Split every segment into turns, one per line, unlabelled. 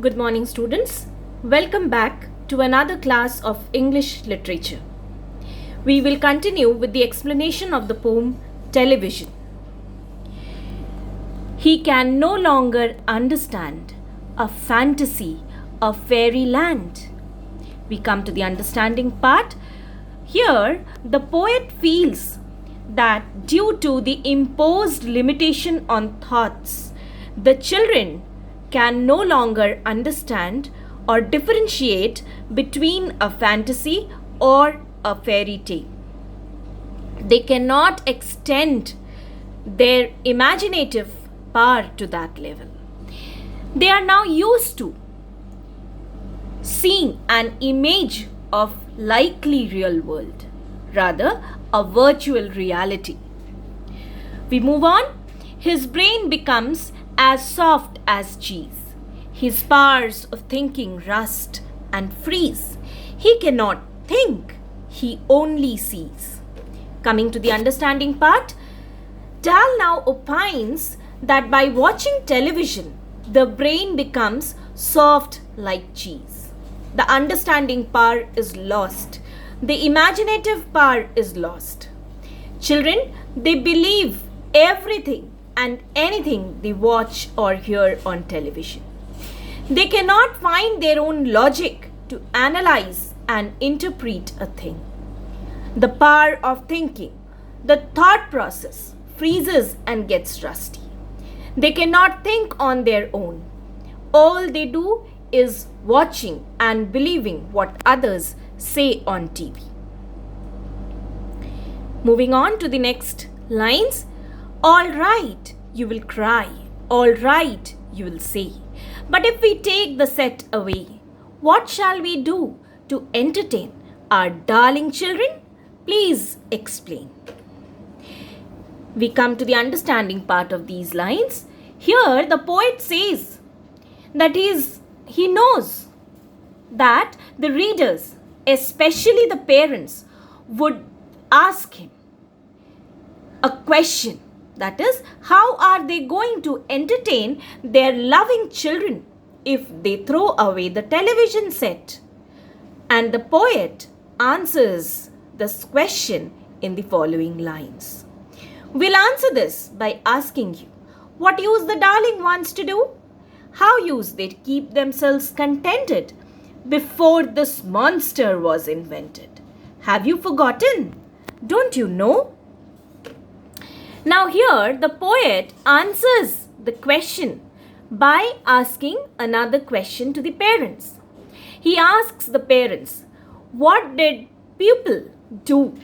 Good morning, students. Welcome back to another class of English literature. We will continue with the explanation of the poem Television. He can no longer understand a fantasy of fairyland. We come to the understanding part. Here, the poet feels that due to the imposed limitation on thoughts, the children can no longer understand or differentiate between a fantasy or a fairy tale. They cannot extend their imaginative power to that level. They are now used to seeing an image of likely real world, rather a virtual reality. We move on. His brain becomes as soft as cheese. His powers of thinking rust and freeze. He cannot think, he only sees. Coming to the understanding part, Dahl now opines that by watching television, the brain becomes soft like cheese. The understanding power is lost. The imaginative power is lost. Children, they believe everything and anything they watch or hear on television. They cannot find their own logic to analyze and interpret a thing. The power of thinking, the thought process, freezes and gets rusty. They cannot think on their own. All they do is watching and believing what others say on TV. Moving on to the next lines. All right, you will cry. All right, you will say. But if we take the set away, what shall we do to entertain our darling children? Please explain. We come to the understanding part of these lines. Here the poet says that he knows that the readers, especially the parents, would ask him a question. That is, how are they going to entertain their loving children if they throw away the television set? And the poet answers this question in the following lines. We'll answer this by asking you, what use the darling ones to do? How used they to keep themselves contented before this monster was invented? Have you forgotten? Don't you know? Now here the poet answers the question by asking another question to the parents. He asks the parents, what did people do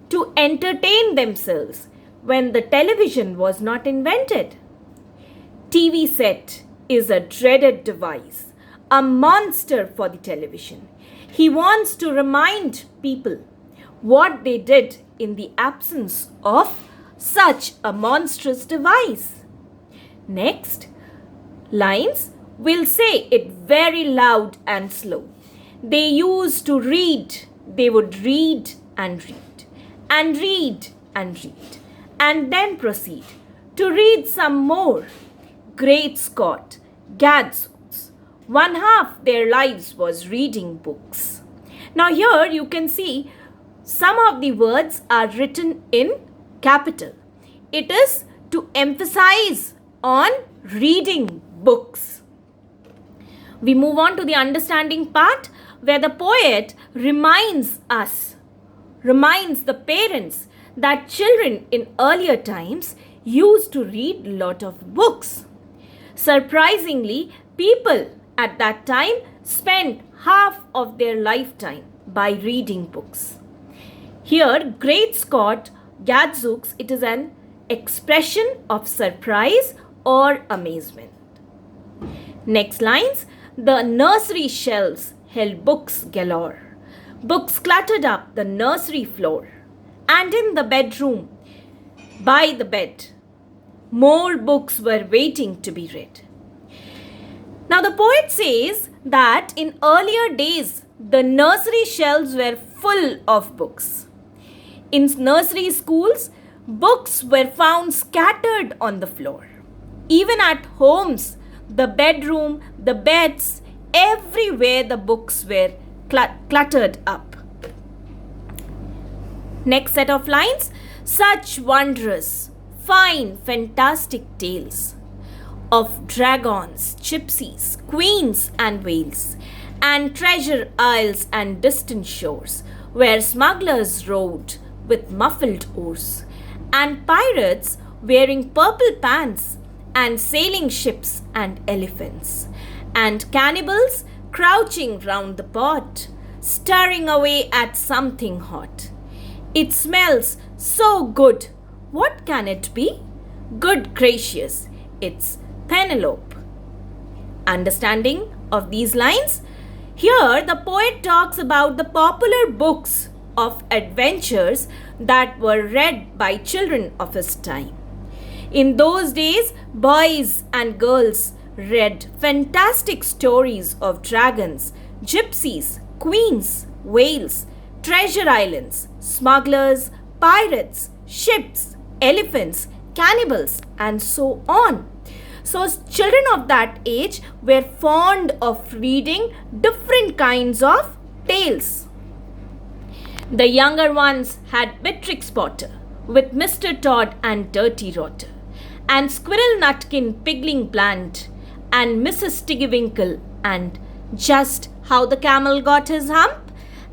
to entertain themselves when the television was not invented? TV set is a dreaded device, a monster for the television. He wants to remind people what they did in the absence of such a monstrous device. Next lines will say it very loud and slow. They used to read. They would read and read and read and read and then proceed to read some more. Great Scott, gadzooks, one half their lives was reading books. Now here you can see some of the words are written in capital. It is to emphasize on reading books. We move on to the understanding part where the poet reminds the parents that children in earlier times used to read a lot of books. Surprisingly, people at that time spent half of their lifetime by reading books. Here, Great Scott, gadzooks, it is an expression of surprise or amazement. Next lines, the nursery shelves held books galore. Books cluttered up the nursery floor, and in the bedroom, by the bed, more books were waiting to be read. Now the poet says that in earlier days, the nursery shelves were full of books. In nursery schools, books were found scattered on the floor. Even at homes, the bedroom, the beds, everywhere the books were cluttered up. Next set of lines. Such wondrous, fine, fantastic tales of dragons, gypsies, queens and whales, and treasure isles and distant shores, where smugglers rowed with muffled oars, and pirates wearing purple pants, and sailing ships and elephants, and cannibals crouching round the pot, stirring away at something hot. It smells so good. What can it be? Good gracious, it's Penelope. Understanding of these lines? Here, the poet talks about the popular books of adventures that were read by children of his time. In those days, boys and girls read fantastic stories of dragons, gypsies, queens, whales, treasure islands, smugglers, pirates, ships, elephants, cannibals, and so on. So, children of that age were fond of reading different kinds of tales. The younger ones had Beatrix Potter with Mr. Todd and Dirty Rotter, and Squirrel Nutkin Pigling Bland, and Mrs. Tiggywinkle, and Just How the Camel Got His Hump,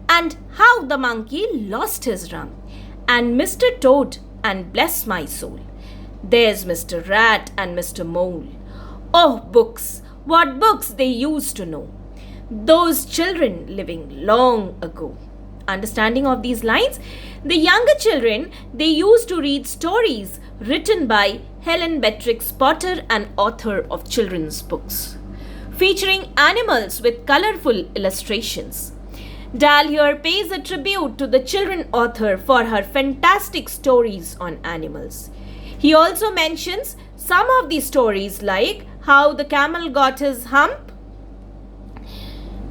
and How the Monkey Lost His Rump, and Mr. Toad, and Bless My Soul. There's Mr. Rat and Mr. Mole. Oh, books! What books they used to know. Those children living long ago. Understanding of these lines? The younger children, they used to read stories written by Helen Beatrix Potter, an author of children's books, featuring animals with colorful illustrations. Dal here pays a tribute to the children author for her fantastic stories on animals. He also mentions some of the stories like How the Camel Got His Hump,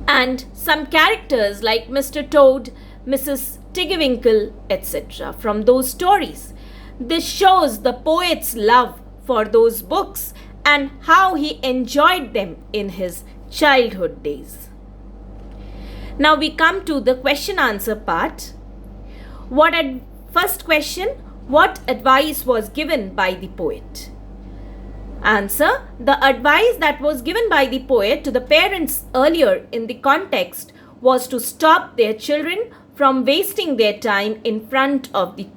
and some characters like Mr. Toad, Mrs. Tiggywinkle, etc. from those stories. This shows the poet's love for those books and how he enjoyed them in his childhood days. Now we come to the question answer part. First question, what advice was given by the poet? Answer, the advice that was given by the poet to the parents earlier in the context was to stop their children from wasting their time in front of the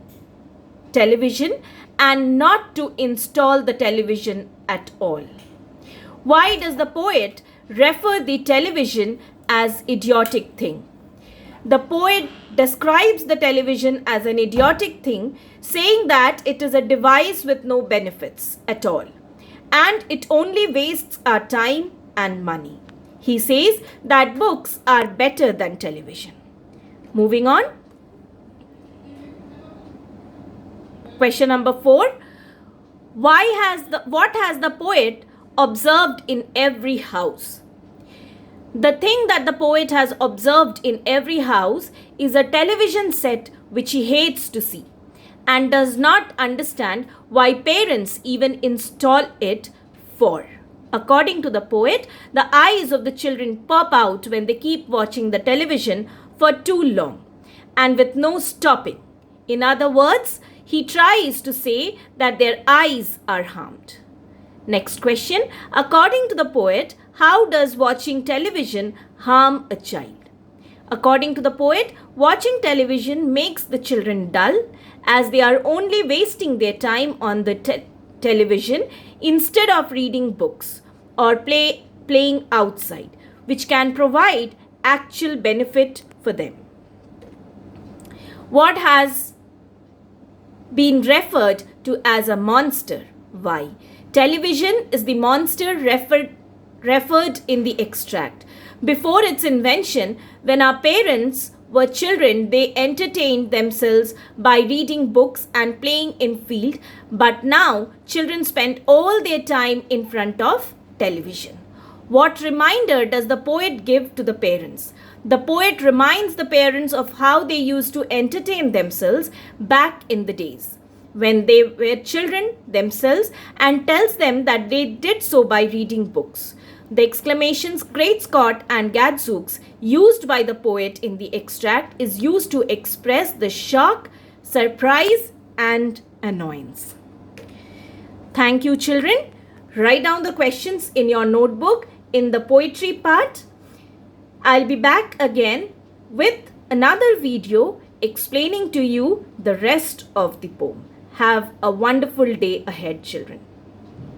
television and not to install the television at all. Why does the poet refer the television as idiotic thing? The poet describes the television as an idiotic thing, saying that it is a device with no benefits at all, and it only wastes our time and money. He says that books are better than television. Moving on. Question number 4. What has the poet observed in every house? The thing that the poet has observed in every house is a television set which he hates to see and does not understand why parents even install it for. According to the poet, the eyes of the children pop out when they keep watching the television for too long and with no stopping. In other words, he tries to say that their eyes are harmed. Next question. According to the poet, how does watching television harm a child? According to the poet, watching television makes the children dull as they are only wasting their time on the television instead of reading books or playing outside, which can provide actual benefit for them. What has been referred to as a monster? Why? Television is the monster referred in the extract. Before its invention, when our parents were children, they entertained themselves by reading books and playing in field, but now children spend all their time in front of television. What reminder does the poet give to the parents? The poet reminds the parents of how they used to entertain themselves back in the days. when they were children themselves and tells them that they did so by reading books. The exclamations Great Scott and Gadzooks used by the poet in the extract is used to express the shock, surprise and annoyance. Thank you, children. Write down the questions in your notebook in the poetry part. I'll be back again with another video explaining to you the rest of the poem. Have a wonderful day ahead, children.